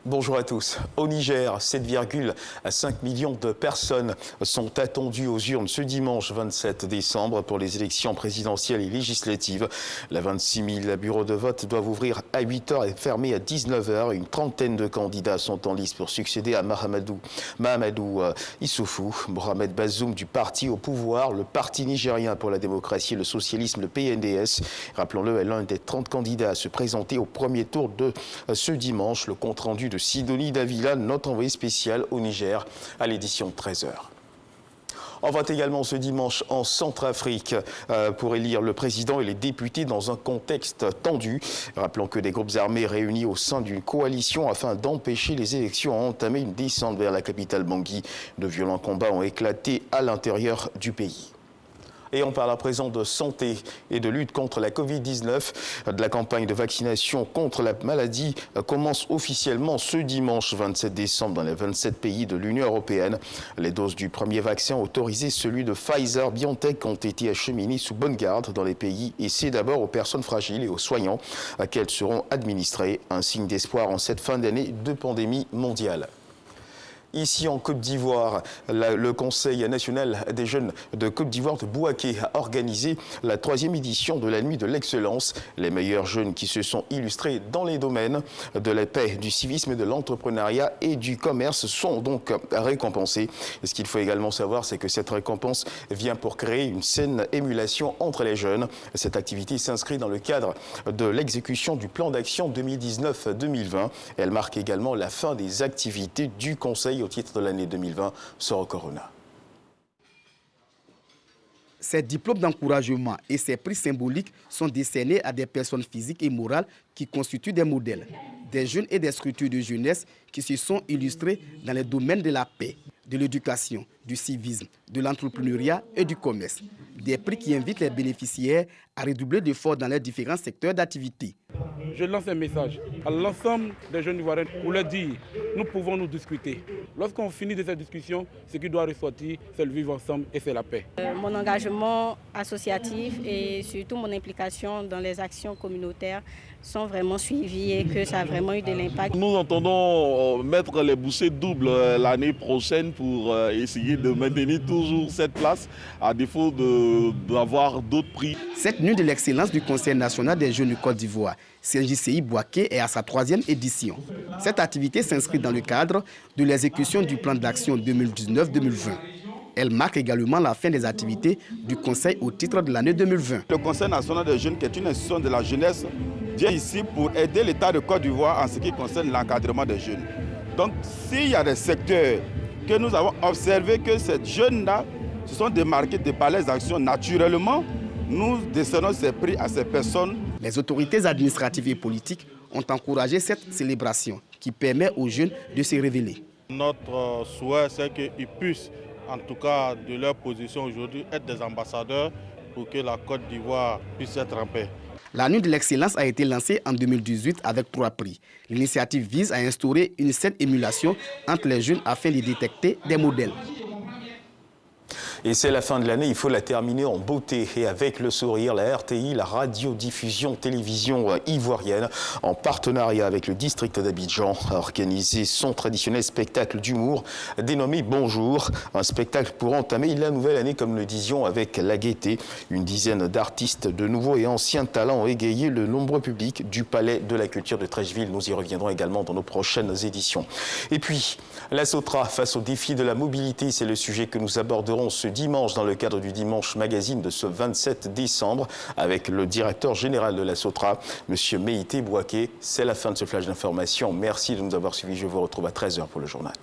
Bonjour à tous. Au Niger, 7,5 millions de personnes sont attendues aux urnes ce dimanche 27 décembre pour les élections présidentielles et législatives. Les 26 000 bureaux de vote doivent ouvrir à 8 h et fermer à 19 h. Une trentaine de candidats sont en liste pour succéder à Mahamadou Issoufou. Mohamed Bazoum du parti au pouvoir, le Parti nigérien pour la démocratie et le socialisme, le PNDS. Rappelons-le, est l'un des 30 candidats à se présenter au premier tour de ce dimanche. Le compte-rendu de Sidonie Davila, notre envoyé spécial au Niger, à l'édition de 13 h. On vote également ce dimanche en Centrafrique pour élire le président et les députés dans un contexte tendu. Rappelons que des groupes armés réunis au sein d'une coalition afin d'empêcher les élections ont entamé une descente vers la capitale Bangui. De violents combats ont éclaté à l'intérieur du pays. Et on parle à présent de santé et de lutte contre la Covid-19. La campagne de vaccination contre la maladie commence officiellement ce dimanche 27 décembre dans les 27 pays de l'Union européenne. Les doses du premier vaccin autorisé, celui de Pfizer-BioNTech, ont été acheminées sous bonne garde dans les pays. Et c'est d'abord aux personnes fragiles et aux soignants qu'elles seront administrées. Un signe d'espoir en cette fin d'année de pandémie mondiale. Ici en Côte d'Ivoire, le Conseil national des jeunes de Côte d'Ivoire de Bouaké a organisé la 3e édition de la Nuit de l'excellence. Les meilleurs jeunes qui se sont illustrés dans les domaines de la paix, du civisme, de l'entrepreneuriat et du commerce sont donc récompensés. Et ce qu'il faut également savoir, c'est que cette récompense vient pour créer une saine émulation entre les jeunes. Cette activité s'inscrit dans le cadre de l'exécution du plan d'action 2019-2020. Elle marque également la fin des activités du Conseil au titre de l'année 2020, Soro Corona. Ces diplômes d'encouragement et ces prix symboliques sont décernés à des personnes physiques et morales qui constituent des modèles, des jeunes et des structures de jeunesse qui se sont illustrés dans les domaines de la paix, de l'éducation, du civisme, de l'entrepreneuriat et du commerce. Des prix qui invitent les bénéficiaires à redoubler d'efforts dans leurs différents secteurs d'activité. Je lance un message à l'ensemble des jeunes Ivoiriens pour leur dire nous pouvons nous discuter. Lorsqu'on finit de cette discussion, ce qui doit ressortir, c'est le vivre ensemble et c'est la paix. Mon engagement associatif et surtout mon implication dans les actions communautaires sont vraiment suivies et que ça a vraiment eu de l'impact. Nous entendons mettre les bouchées doubles l'année prochaine pour essayer de maintenir toujours cette place à défaut d'avoir d'autres prix. Cette nuit de l'excellence du Conseil national des jeunes de Côte d'Ivoire, CNJCI Bouaké, est à sa 3e édition. Cette activité s'inscrit dans le cadre de l'exécution du plan d'action 2019-2020. Elle marque également la fin des activités du Conseil au titre de l'année 2020. Le Conseil national des jeunes, qui est une institution de la jeunesse, vient ici pour aider l'État de Côte d'Ivoire en ce qui concerne l'encadrement des jeunes. Donc, s'il y a des secteurs que nous avons observé que ces jeunes-là se sont démarqués de par les actions naturellement, nous décernons ces prix à ces personnes. Les autorités administratives et politiques ont encouragé cette célébration qui permet aux jeunes de se révéler. Notre souhait, c'est qu'ils puissent, en tout cas de leur position aujourd'hui, être des ambassadeurs pour que la Côte d'Ivoire puisse être en paix. La Nuit de l'excellence a été lancée en 2018 avec 3 prix. L'initiative vise à instaurer une saine émulation entre les jeunes afin de détecter des modèles. Et c'est la fin de l'année, il faut la terminer en beauté et avec le sourire. La RTI, la radiodiffusion télévision ivoirienne, en partenariat avec le district d'Abidjan, a organisé son traditionnel spectacle d'humour dénommé Bonjour. Un spectacle pour entamer la nouvelle année, comme le disions, avec la gaieté. Une dizaine d'artistes de nouveaux et anciens talents ont égayé le nombreux public du Palais de la Culture de Treichville. Nous y reviendrons également dans nos prochaines éditions. Et puis, la Sotra face au défi de la mobilité, c'est le sujet que nous aborderons ce dimanche dans le cadre du Dimanche Magazine de ce 27 décembre avec le directeur général de la Sotra, M. Meïté Bouaké. C'est la fin de ce flash d'information. Merci de nous avoir suivis. Je vous retrouve à 13 h pour le journal.